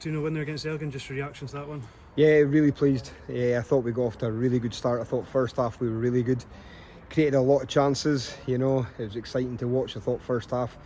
2-0 win there against Elgin, just your reaction to that one? Yeah, really pleased. I thought we got off to a really good start. I thought first half we were really good. Created a lot of chances, you know, it was exciting to watch. I thought first half,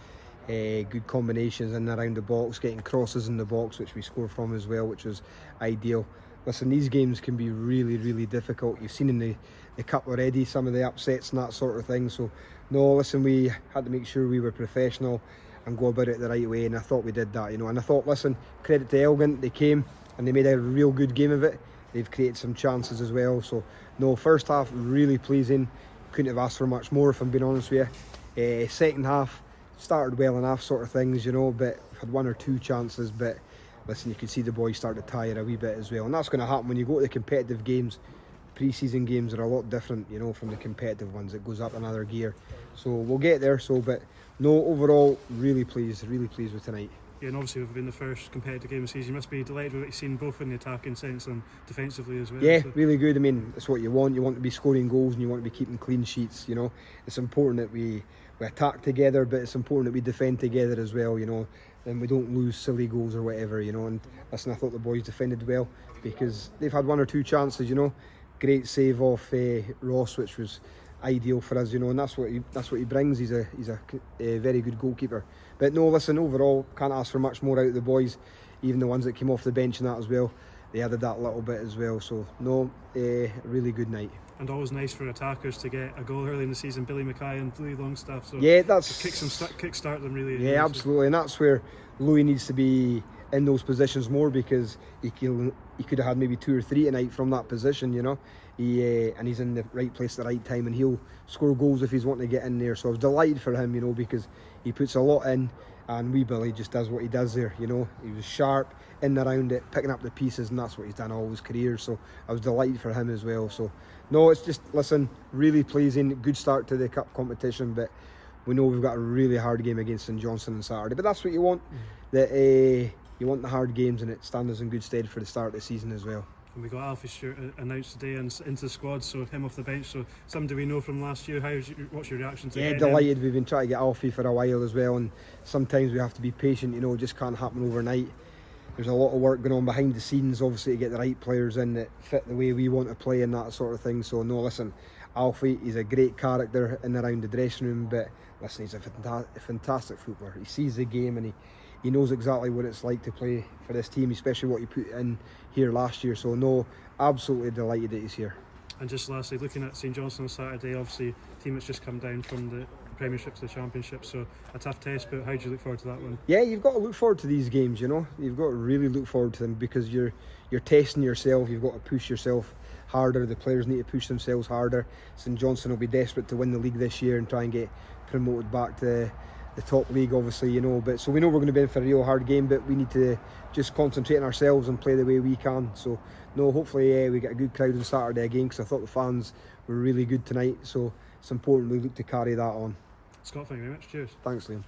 good combinations in and around the box, getting crosses in the box, which we scored from as well, which was ideal. Listen, these games can be really, really difficult. You've seen in the cup already some of the upsets and that sort of thing. So, no, listen, we had to make sure we were professional and go about it the right way, and I thought we did that, you know. And I thought, listen, credit to Elgin, they came and they made a real good game of it. They've created some chances as well. So, no, first half really pleasing. Couldn't have asked for much more, if I'm being honest with you. Second half started well enough, sort of things, you know, but had one or two chances, but listen, you could see the boys start to tire a wee bit as well, and that's going to happen when you go to the competitive games. Pre-season games are a lot different, you know, from the competitive ones. It goes up another gear, so we'll get there. So, but no, overall, really pleased with tonight. Yeah, and obviously we've been the first competitive game of the season. You must be delighted with what you've seen, both in the attacking sense and defensively as well. Yeah, so. Really good. I mean, it's what you want. You want to be scoring goals and you want to be keeping clean sheets, you know. It's important that we attack together, but it's important that we defend together as well, you know, and we don't lose silly goals or whatever, you know. And listen, I thought the boys defended well because they've had one or two chances, you know. Great save off Ross, which was ideal for us, you know, and that's what he brings. He's a very good goalkeeper. But no, listen, overall, can't ask for much more out of the boys, even the ones that came off the bench and that as well. They added that little bit as well. So no, really good night. And always nice for attackers to get a goal early in the season. Billy Mackay and Louis Longstaff. So yeah, that's kickstart them really. Yeah, absolutely, and that's where Louis needs to be in those positions more, because he could have had maybe 2 or 3 tonight from that position, you know. And he's in the right place at the right time, and he'll score goals if he's wanting to get in there. So I was delighted for him, you know, because he puts a lot in, and wee Billy just does what he does there, you know. He was sharp in and around it, picking up the pieces, and that's what he's done all his career. So I was delighted for him as well. So no, it's just, listen, really pleasing, good start to the cup competition, but we know we've got a really hard game against St Johnstone on Saturday. But that's what you want, that you want the hard games, and it stands us in good stead for the start of the season as well. And we got Alfie Stewart announced today and into the squad, so him off the bench. So somebody we know from last year. What's your reaction to Yeah, delighted. We've been trying to get Alfie for a while as well, and sometimes we have to be patient, you know, it just can't happen overnight. There's a lot of work going on behind the scenes, obviously, to get the right players in that fit the way we want to play and that sort of thing. So no, listen, Alfie, he's a great character in and around the dressing room, but listen, he's a fantastic footballer. He sees the game, and he knows exactly what it's like to play for this team, especially what he put in here last year. So no, absolutely delighted that he's here. And just lastly, looking at St Johnstone on Saturday, obviously team that's just come down from the Premiership to the Championship, so a tough test, but how do you look forward to that one? Yeah, you've got to look forward to these games, you know. You've got to really look forward to them, because you're testing yourself. You've got to push yourself harder. The players need to push themselves harder. St Johnstone will be desperate to win the league this year and try and get promoted back to the top league, obviously, you know. But so we know we're going to be in for a real hard game, but we need to just concentrate on ourselves and play the way we can. So no, hopefully we get a good crowd on Saturday again, because I thought the fans were really good tonight. So it's important we look to carry that on. Scott, thank you very much. Cheers. Thanks, Liam.